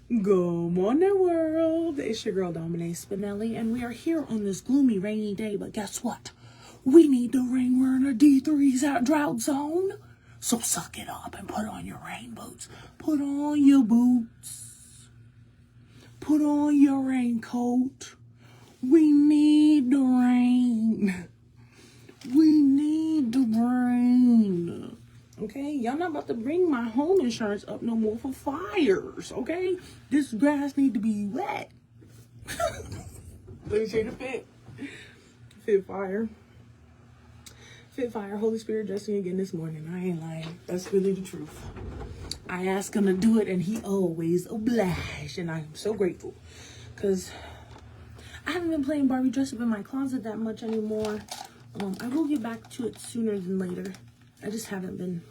Good morning, world. It's your girl, Dominique Spinelli, and we are here on this gloomy, rainy day. But guess what? We need the rain. We're in a D3 drought zone. So suck it up and put on your rain boots. Put on your boots. Put on your raincoat. We need the rain. We need the rain. Okay, y'all not about to bring my home insurance up no more for fires, okay? This grass need to be wet. Let me say the fit. Fit fire. Fit fire. Holy Spirit dressed me again this morning. I ain't lying. That's really the truth. I asked him to do it and he always obliged. And I am so grateful. Because I haven't been playing Barbie dress up in my closet that much anymore. I will get back to it sooner than later. I just haven't been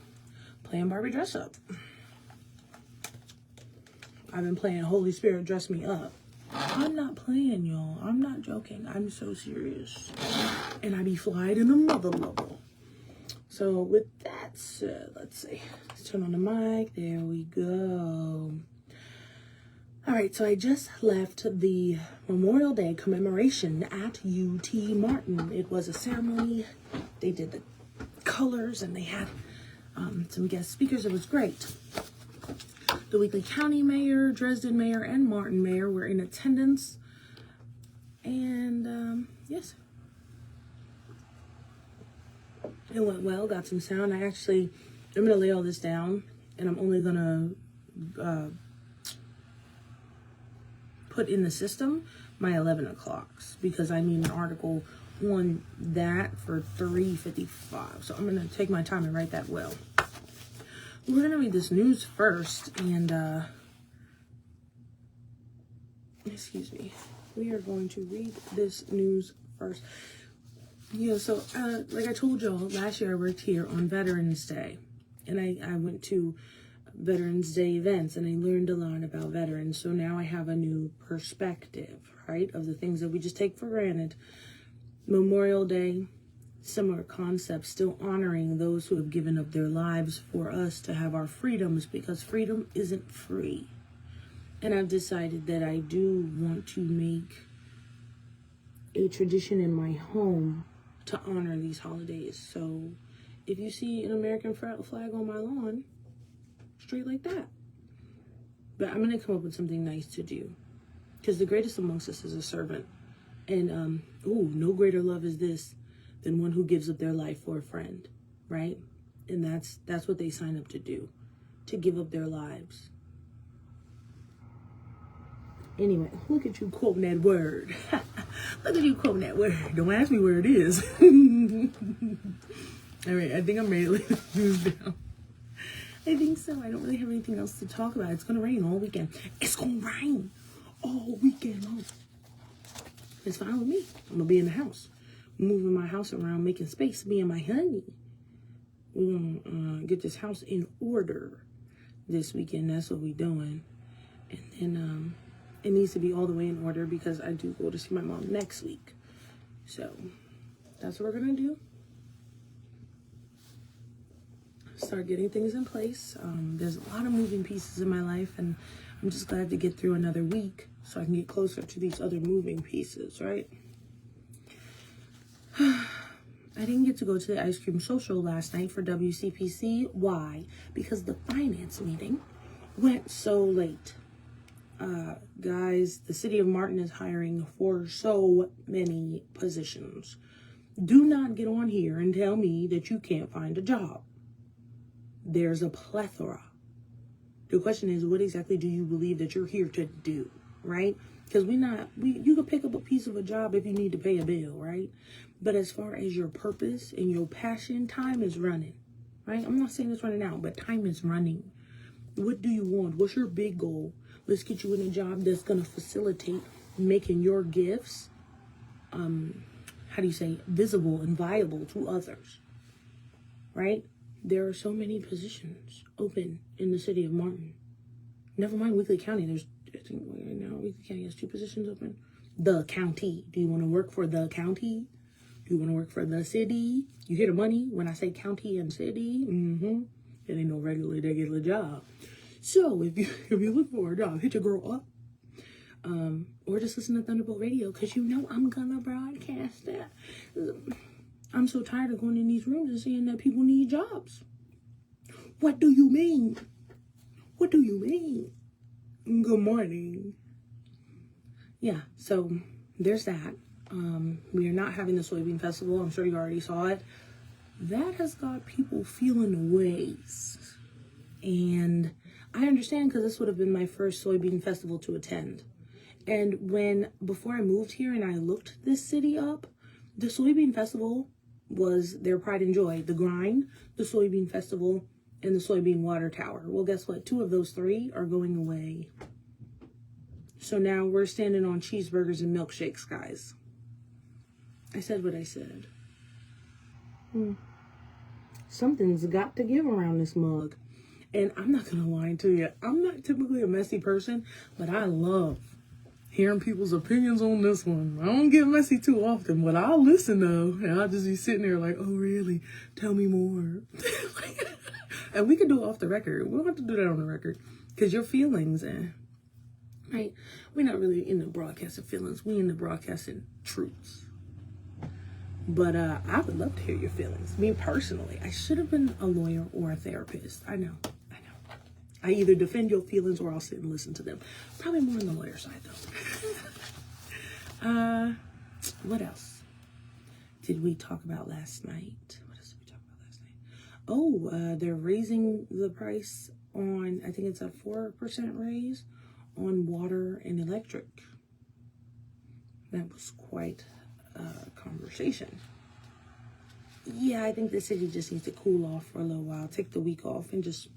playing Barbie dress up. I've been playing Holy Spirit dress me up. I'm not playing, y'all. I'm not joking. I'm so serious. And I be flying in another level. So with that said, let's see. Let's turn on the mic. There we go. All right, so I just left the Memorial Day commemoration at UT Martin. It was a ceremony. They did the colors and they had some guest speakers. It was great. The Weakley County Mayor, Dresden Mayor, and Martin Mayor were in attendance. And yes, it went well. Got some sound. I'm going to lay all this down and I'm only going to put in the system my 11 o'clocks because I need an article on that for 3:55. So I'm going to take my time and write that well. We're going to read this news first and excuse me. We are going to read this news first. So like I told y'all, last year I worked here on Veterans Day and I went to Veterans Day events and I learned a lot about veterans. So now I have a new perspective, right, of the things that we just take for granted. Memorial Day, similar concepts, still honoring those who have given up their lives for us to have our freedoms because freedom isn't free. And I've decided that I do want to make a tradition in my home to honor these holidays. So if you see an American flag on my lawn, straight like that. But I'm going to come up with something nice to do. Because the greatest amongst us is a servant. And, no greater love is this than one who gives up their life for a friend. Right? And that's what they sign up to do. To give up their lives. Anyway, look at you quoting that word. Look at you quoting that word. Don't ask me where it is. All right, I think I'm ready to lay the news down. I think so. I don't really have anything else to talk about. It's going to rain all weekend. It's going to rain all weekend long. It's fine with me. I'm going to be in the house. Moving my house around, making space, me and my honey. We're going to get this house in order this weekend. That's what we're doing. And then it needs to be all the way in order because I do go to see my mom next week. So that's what we're going to do. Start getting things in place. There's a lot of moving pieces in my life and I'm just glad to get through another week so I can get closer to these other moving pieces, right? I didn't get to go to the ice cream social last night for WCPC. Why? Because the finance meeting went so late. Guys, the city of Martin is hiring for so many positions. Do not get on here and tell me that you can't find a job. There's a plethora. The question is, what exactly do you believe that you're here to do, right? Because you can pick up a piece of a job if you need to pay a bill, right? But as far as your purpose and your passion, time is running, right? I'm not saying it's running out, but time is running. What do you want? What's your big goal? Let's get you in a job that's going to facilitate making your gifts, visible and viable to others, right? There are so many positions open in the city of Martin. Never mind Weakley County. Weakley County has 2 positions open. The county. Do you want to work for the county? Do you want to work for the city? You hear the money when I say county and city? It ain't no regular job. So if you look for a job, hit your girl up. Or just listen to Thunderbolt Radio, because you know I'm gonna broadcast that. I'm so tired of going in these rooms and seeing that people need jobs. What do you mean? What do you mean? Good morning. Yeah, so there's that. We are not having the soybean festival. I'm sure you already saw it. That has got people feeling ways. And I understand, because this would have been my first soybean festival to attend. And before I moved here and I looked this city up, the soybean festival was their pride and joy. The grind, the soybean festival, and the soybean water tower. Well, guess what? 2 of those 3 are going away. So now we're standing on cheeseburgers and milkshakes, guys. I said what I said. Something's got to give around this mug. And I'm not going to lie to you. I'm not typically a messy person, but I love hearing people's opinions on this one. I don't get messy too often, but I'll listen though. And I'll just be sitting there like, oh really? Tell me more. And we can do it off the record. We don't have to do that on the record. Because your feelings, right? We're not really in the broadcasting feelings. We in the broadcasting truths. But I would love to hear your feelings. Me personally, I should have been a lawyer or a therapist. I know. I either defend your feelings or I'll sit and listen to them. Probably more on the lawyer side, though. What else did we talk about last night? What else did we talk about last night? Oh, they're raising the price on, I think it's a 4% raise on water and electric. That was quite a conversation. Yeah, I think the city just needs to cool off for a little while. Take the week off and just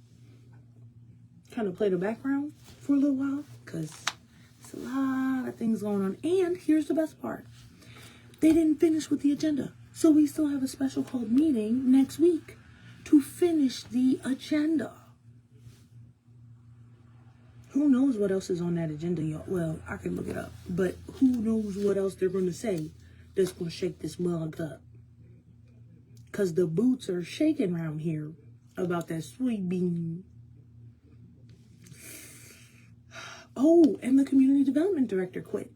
kind of play the background for a little while, because there's a lot of things going on. And here's the best part. They didn't finish with the agenda. So we still have a special called meeting next week to finish the agenda. Who knows what else is on that agenda, y'all? Well, I can look it up. But who knows what else they're going to say that's going to shake this mug up. Because the boots are shaking around here about that soybean. Oh, and the community development director quit.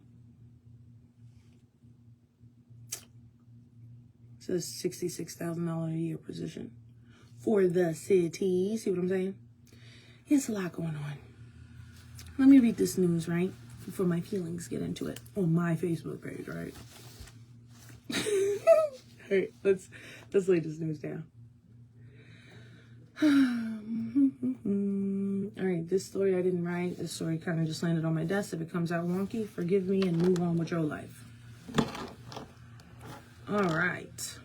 It's a $66,000 a year position for the city. See what I'm saying? It's a lot going on. Let me read this news, right? Before my feelings get into it on my Facebook page, right? All right, let's lay this news down. All right, this story I didn't write. This story kind of just landed on my desk. If it comes out wonky, forgive me and move on with your life. All right.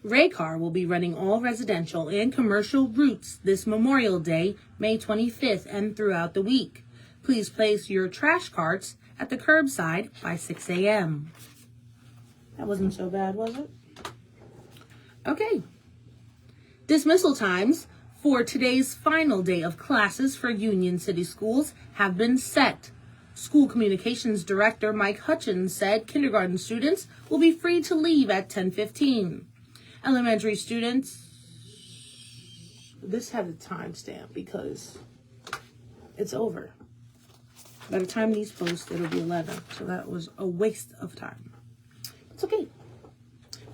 Raycar will be running all residential and commercial routes this Memorial Day, May 25th, and throughout the week. Please place your trash carts at the curbside by 6 a.m. That wasn't so bad, was it? Okay. Dismissal times for today's final day of classes for Union City Schools have been set. School Communications Director Mike Hutchins said kindergarten students will be free to leave at 10:15. Elementary students, this had a timestamp because it's over. By the time these post, it'll be 11. So that was a waste of time. It's okay.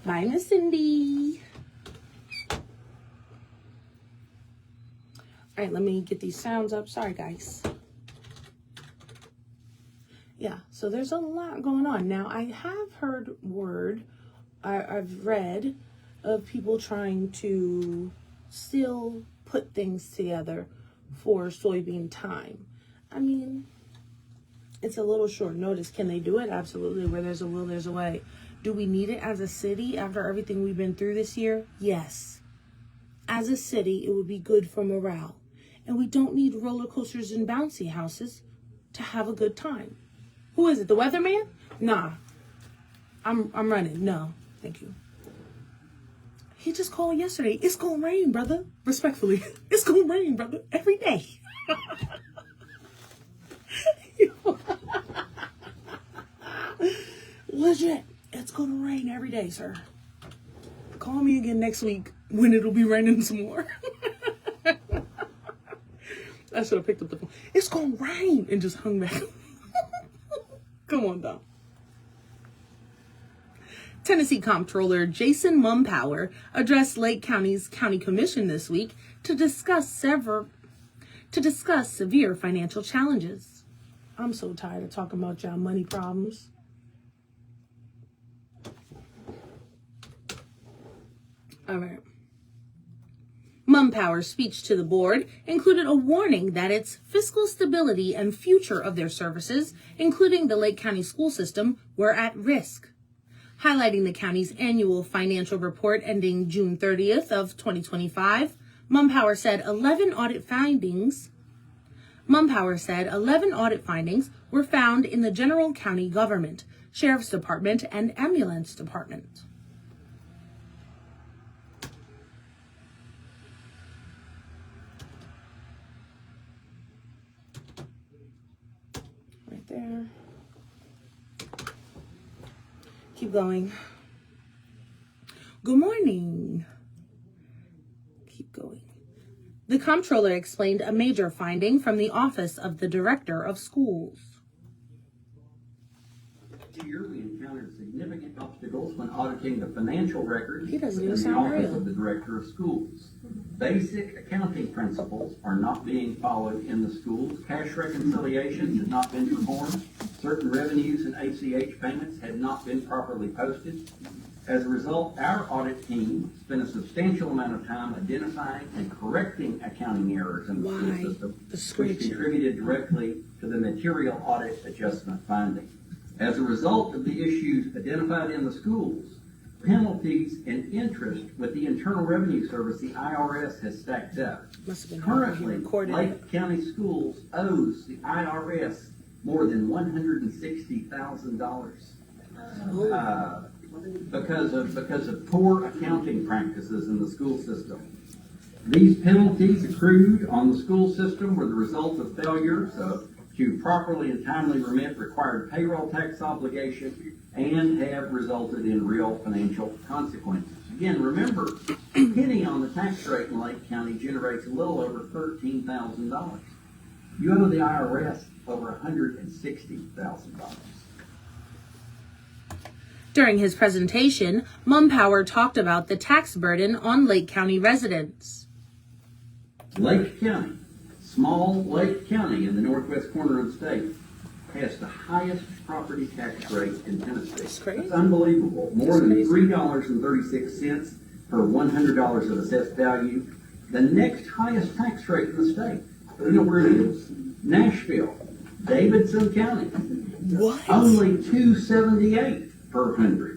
Bye, Miss Cindy. All right, let me get these sounds up. Sorry, guys. Yeah, so there's a lot going on. Now, I have heard word, I've read of people trying to still put things together for soybean time. I mean, it's a little short notice. Can they do it? Absolutely. Where there's a will, there's a way. Do we need it as a city after everything we've been through this year? Yes. As a city, it would be good for morale. And we don't need roller coasters and bouncy houses to have a good time. Who is it? The weatherman? Nah. I'm running. No. Thank you. He just called yesterday. It's gonna rain, brother. Respectfully. It's gonna rain, brother. Every day. Legit. It's gonna rain every day, sir. Call me again next week when it'll be raining some more. I should have picked up the phone. It's going to rain, and just hung back. Come on, Dom. Tennessee Comptroller Jason Mumpower addressed Lake County's County Commission this week to discuss severe financial challenges. I'm so tired of talking about y'all money problems. All right. Mumpower's speech to the board included a warning that its fiscal stability and future of their services, including the Lake County school system, were at risk. Highlighting the county's annual financial report ending June 30th of 2025, Mumpower said 11 audit findings were found in the general county government, sheriff's department, and ambulance department. Right there. Keep going. Good morning. Keep going. The comptroller explained a major finding from the Office of the Director of Schools. This year, we encountered significant obstacles when auditing the financial records He doesn't within even the sound Office real. of the Director of Schools. Basic accounting principles are not being followed in the schools. Cash reconciliations had not been performed. Certain revenues and ACH payments had not been properly posted. As a result, our audit team spent a substantial amount of time identifying and correcting accounting errors in the school system, which contributed directly to the material audit adjustment finding. As a result of the issues identified in the schools, penalties and interest with the Internal Revenue Service, the IRS, has stacked up. Currently, Lake County Schools owes the IRS more than $160,000 because of poor accounting practices in the school system. These penalties accrued on the school system were the result of failures to properly and timely remit required payroll tax obligation and have resulted in real financial consequences. Again, remember, a penny on the tax rate in Lake County generates a little over $13,000. You owe the IRS over $160,000. During his presentation, Mumpower talked about the tax burden on Lake County residents. Lake County, small Lake County in the northwest corner of the state, has the highest property tax rate in Tennessee. That's crazy. It's unbelievable. More than $3.36 per $100 of assessed value. The next highest tax rate in the state. You know where it is? Nashville, Davidson County. What? Only $2.78 per 100.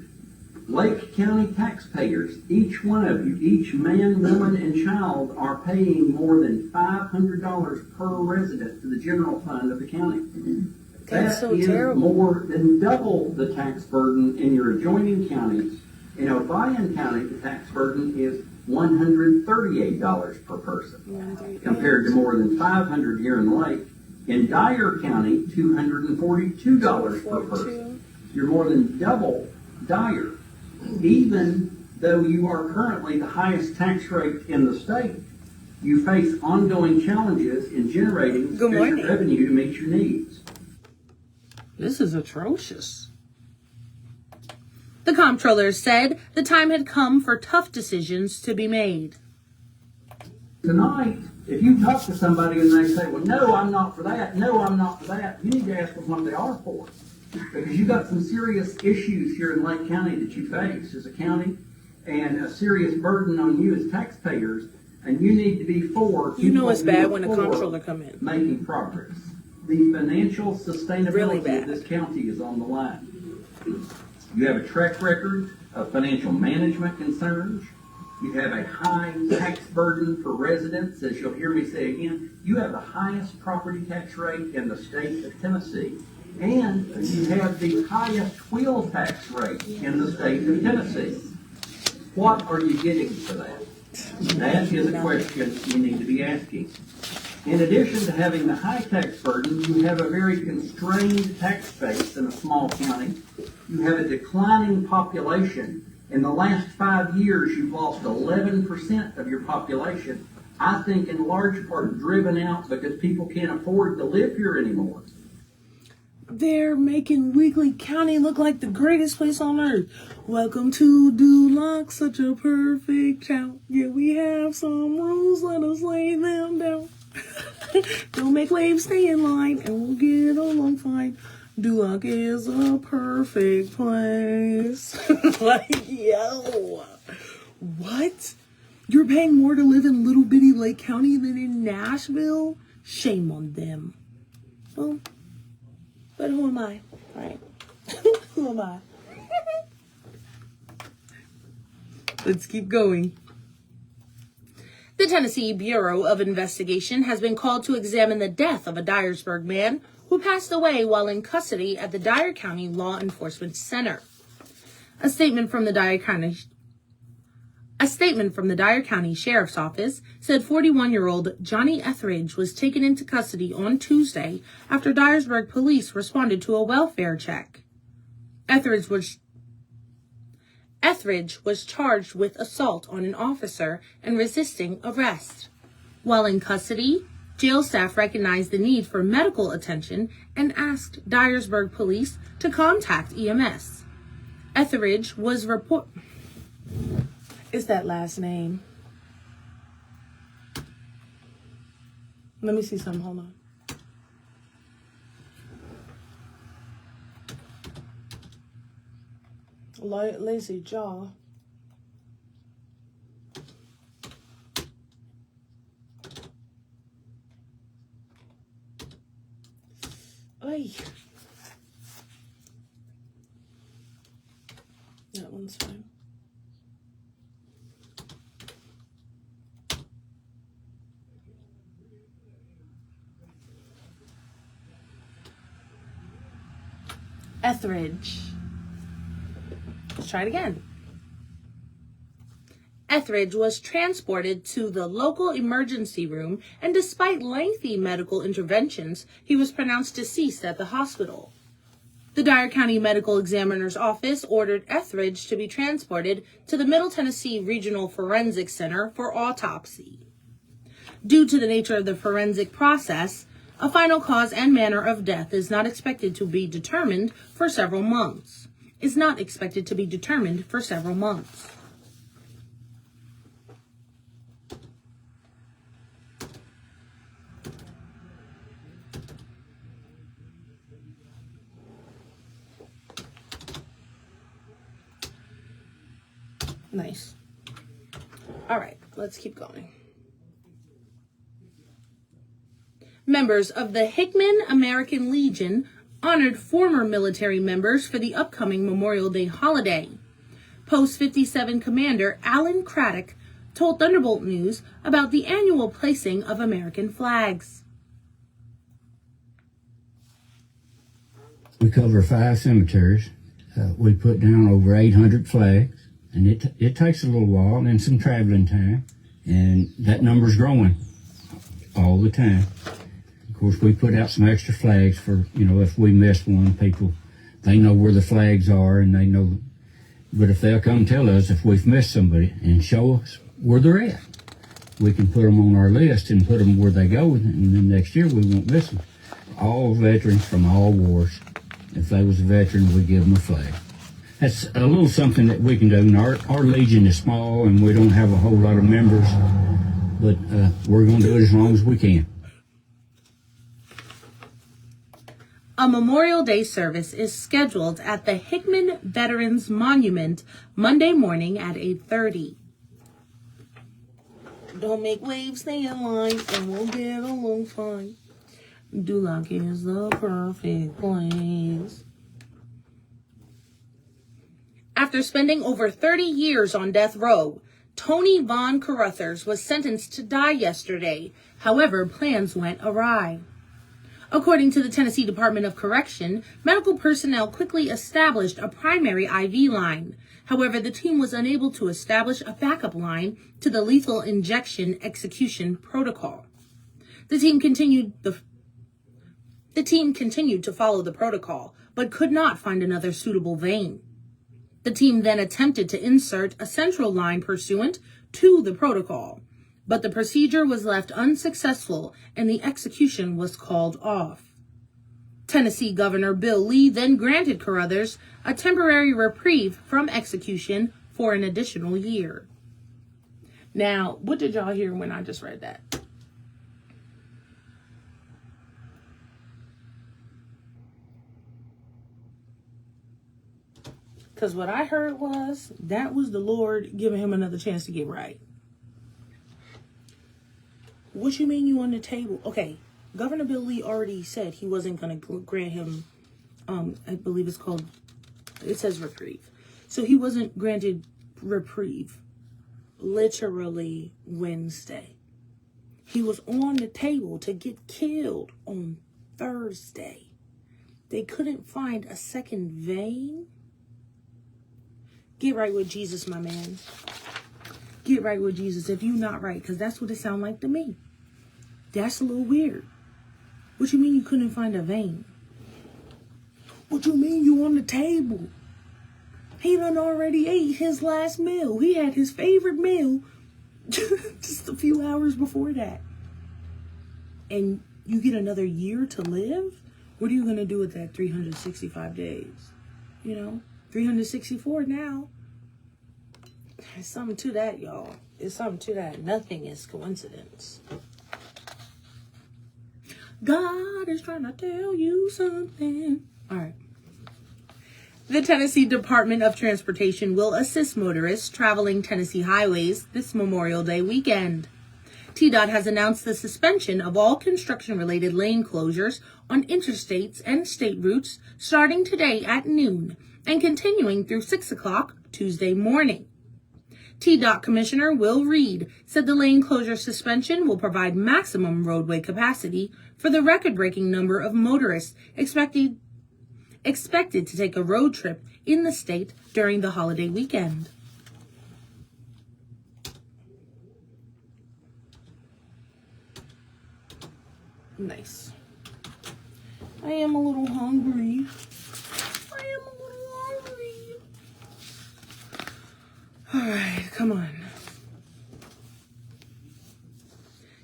Lake County taxpayers, each one of you, each man, woman, and child, are paying more than $500 per resident to the general fund of the county. That's so is terrible. More than double the tax burden in your adjoining counties. In Obion County, the tax burden is $138 per person, compared to more than $500 here in the Lake. In Dyer County, $242 per person. You're more than double Dyer. Even though you are currently the highest tax rate in the state, you face ongoing challenges in generating sufficient revenue to meet your needs. This is atrocious. The comptroller said the time had come for tough decisions to be made. Tonight, if you talk to somebody and they say, well, no, I'm not for that, no, I'm not for that, you need to ask them what they are for. Because you've got some serious issues here in Lake County that you face as a county and a serious burden on you as taxpayers, and you need to be for. You know it's bad when the comptroller come in. Making progress. The financial sustainability of this county is on the line. You have a track record of financial management concerns. You have a high tax burden for residents, as you'll hear me say again. You have the highest property tax rate in the state of Tennessee. And you have the highest wheel tax rate in the state of Tennessee. What are you getting for that? That is a question you need to be asking. In addition to having the high tax burden, you have a very constrained tax base in a small county. You have a declining population. In the last 5 years, you've lost 11% of your population. I think in large part driven out because people can't afford to live here anymore. They're making Weakley County look like the greatest place on earth. Welcome to Duloc, such a perfect town. Yeah, we have some rules, let us lay them down. Don't make waves, stay in line, and we'll get along fine. Duloc is a perfect place. Like, yo, what? You're paying more to live in little bitty Lake County than in Nashville? Shame on them. Well, but who am I? All right. Who am I? Let's keep going. The Tennessee Bureau of Investigation has been called to examine the death of a Dyersburg man who passed away while in custody at the Dyer County Law Enforcement Center. A statement from the Dyer County Sheriff's Office said 41-year-old Johnny Etheridge was taken into custody on Tuesday after Dyersburg police responded to a welfare check. Etheridge was charged with assault on an officer and resisting arrest. While in custody, jail staff recognized the need for medical attention and asked Dyersburg police to contact EMS. Etheridge was It's that last name. Let me see something. Hold on. Lazy jaw. Ay. That one's fine. Etheridge. Let's try it again. Etheridge was transported to the local emergency room, and despite lengthy medical interventions, he was pronounced deceased at the hospital. The Dyer County Medical Examiner's Office ordered Etheridge to be transported to the Middle Tennessee Regional Forensic Center for autopsy. Due to the nature of the forensic process, a final cause and manner of death is not expected to be determined for several months. Nice. All right, let's keep going. Members of the Hickman American Legion honored former military members for the upcoming Memorial Day holiday. Post 57 Commander Alan Craddock told Thunderbolt News about the annual placing of American flags. We cover 5 cemeteries. We put down over 800 flags, and it takes a little while and some traveling time, and that number's growing all the time. Of course, we put out some extra flags for, if we missed one, people, they know where the flags are, and they know, but if they'll come tell us if we've missed somebody and show us where they're at, we can put them on our list and put them where they go, and then next year we won't miss them. All veterans from all wars, if they was a veteran, we give them a flag. That's a little something that we can do. And our Legion is small, and we don't have a whole lot of members, but we're going to do it as long as we can. A Memorial Day service is scheduled at the Hickman Veterans Monument Monday morning at 8:30. Don't make waves, stay in line, and we'll get along fine. Duloc is the perfect place. After spending over 30 years on death row, Tony Von Carruthers was sentenced to die yesterday. However, plans went awry. According to the Tennessee Department of Correction, medical personnel quickly established a primary IV line. However, the team was unable to establish a backup line to the lethal injection execution protocol. The team continued to follow the protocol, but could not find another suitable vein. The team then attempted to insert a central line pursuant to the protocol. but the procedure was left unsuccessful and the execution was called off. Tennessee Governor Bill Lee then granted Carruthers a temporary reprieve from execution for an additional year. Now, what did y'all hear when I just read that? Because what I heard was, that was the Lord giving him another chance to get right. What you mean you on the table? Okay, Governor Bill Lee already said he wasn't going to grant him, I believe it says reprieve. So he wasn't granted reprieve literally Wednesday. He was on the table to get killed on Thursday. They couldn't find a second vein. Get right with Jesus, my man. Get right with Jesus if you not right, because that's what it sounds like to me. That's a little weird. What you mean you couldn't find a vein? What you mean you on the table? He done already ate his last meal. He had his favorite meal just a few hours before that. And you get another year to live? What are you going to do with that 365 days? 364 now. There's something to that, y'all. There's something to that. Nothing is coincidence. God is trying to tell you something. All right. The Tennessee Department of Transportation will assist motorists traveling Tennessee highways this Memorial Day weekend. TDOT has announced the suspension of all construction-related lane closures on interstates and state routes starting today at noon and continuing through 6 o'clock Tuesday morning. TDOT Commissioner Will Reed said the lane closure suspension will provide maximum roadway capacity for the record-breaking number of motorists expected to take a road trip in the state during the holiday weekend. Nice. I am a little hungry. All right, come on.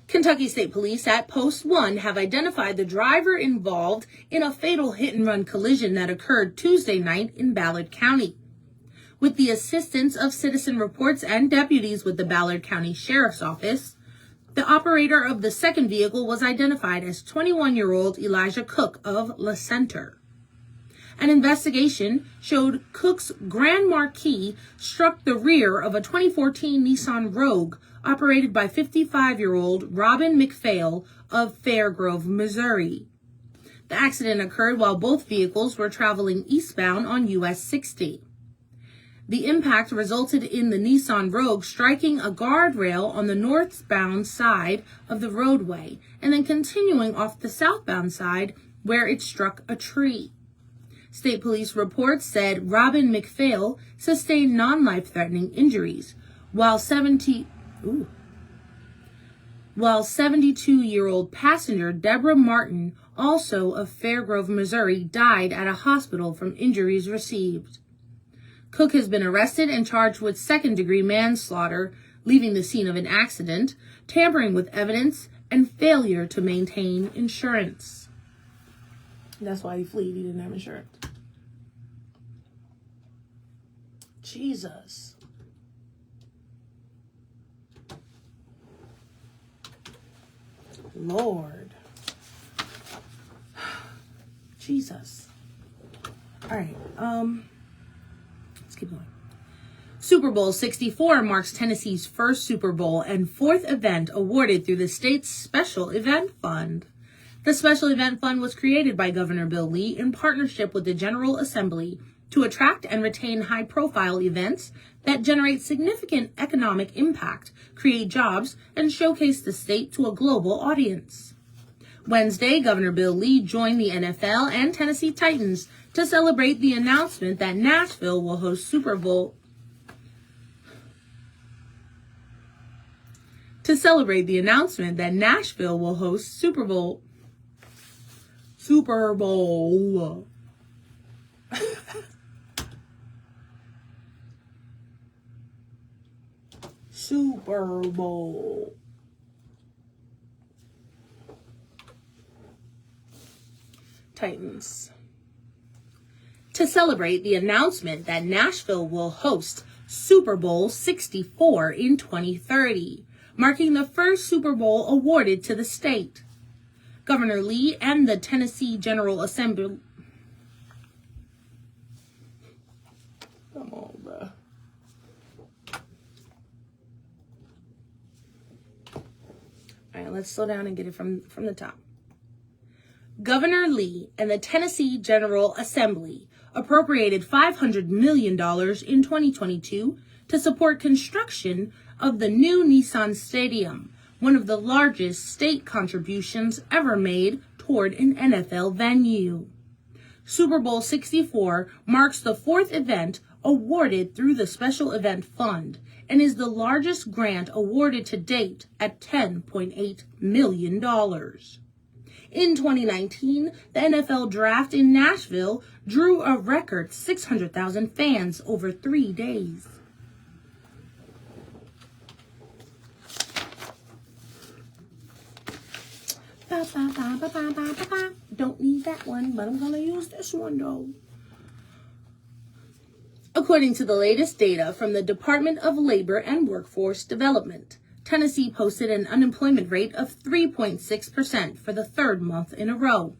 Kentucky State Police at Post 1 have identified the driver involved in a fatal hit-and-run collision that occurred Tuesday night in Ballard County. With the assistance of citizen reports and deputies with the Ballard County Sheriff's Office, the operator of the second vehicle was identified as 21-year-old Elijah Cook of La Center. An investigation showed Cook's Grand Marquis struck the rear of a 2014 Nissan Rogue operated by 55-year-old Robin McPhail of Fairgrove, Missouri. The accident occurred while both vehicles were traveling eastbound on US 60. The impact resulted in the Nissan Rogue striking a guardrail on the northbound side of the roadway and then continuing off the southbound side where it struck a tree. State police reports said Robin McPhail sustained non-life-threatening injuries, while 72-year-old passenger Deborah Martin, also of Fairgrove, Missouri, died at a hospital from injuries received. Cook has been arrested and charged with second-degree manslaughter, leaving the scene of an accident, tampering with evidence, and failure to maintain insurance. That's why he fled. He didn't have insurance. Jesus. Lord. Jesus. All right. Let's keep going. Super Bowl 64 marks Tennessee's first Super Bowl and fourth event awarded through the state's Special Event Fund. The Special Event Fund was created by Governor Bill Lee in partnership with the General Assembly to attract and retain high-profile events that generate significant economic impact, create jobs, and showcase the state to a global audience. Wednesday, Governor Bill Lee joined the NFL and Tennessee Titans to celebrate the announcement that Nashville will host Super Bowl. Super Bowl. Super Bowl. Titans. To celebrate the announcement that Nashville will host Super Bowl 64 in 2030, marking the first Super Bowl awarded to the state. Governor Lee and the Tennessee General Assembly. Come on, bruh. All right, let's slow down and get it from the top. Governor Lee and the Tennessee General Assembly appropriated $500 million in 2022 to support construction of the new Nissan Stadium, one of the largest state contributions ever made toward an NFL venue. Super Bowl 64 marks the fourth event awarded through the Special Event Fund and is the largest grant awarded to date at $10.8 million. In 2019, the NFL Draft in Nashville drew a record 600,000 fans over 3 days. Don't need that one, but I'm going to use this one, though. According to the latest data from the Department of Labor and Workforce Development, Tennessee posted an unemployment rate of 3.6% for the third month in a row.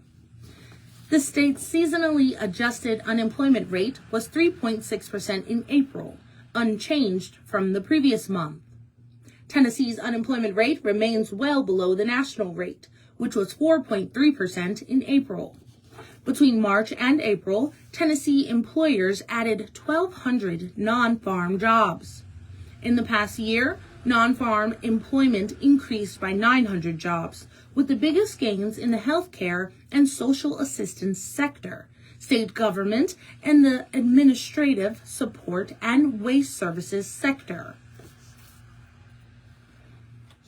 The state's seasonally adjusted unemployment rate was 3.6% in April, unchanged from the previous month. Tennessee's unemployment rate remains well below the national rate, which was 4.3% in April. Between March and April, Tennessee employers added 1,200 non-farm jobs. In the past year, non-farm employment increased by 900 jobs, with the biggest gains in the healthcare and social assistance sector, state government, and the administrative support and waste services sector.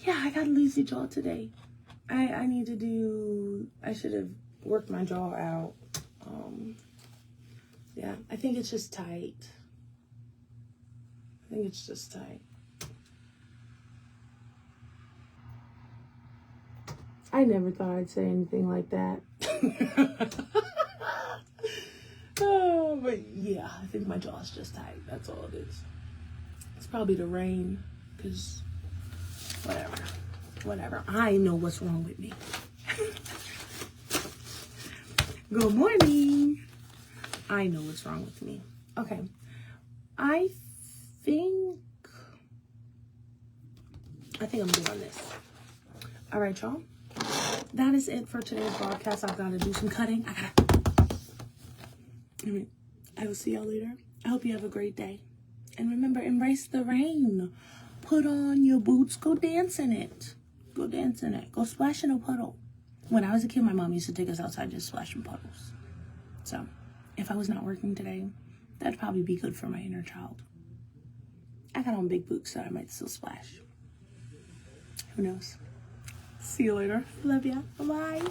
Yeah, I got a lazy jaw today. I should have worked my jaw out. Yeah, I think it's just tight. I never thought I'd say anything like that. Oh, but yeah, I think my jaw's just tight. That's all it is. It's probably the rain, because whatever. I know what's wrong with me. Good morning. I know what's wrong with me. Okay. I think I'm doing this. All right, y'all. That is it for today's broadcast. I've got to do some cutting. I will see y'all later. I hope you have a great day. And remember, embrace the rain. Put on your boots. Go dance in it. Go splash in a puddle. When I was a kid, my mom used to take us outside just splash in puddles. So, if I was not working today, that'd probably be good for my inner child. I got on big boots, so I might still splash. Who knows? See you later. Love ya. Bye-bye.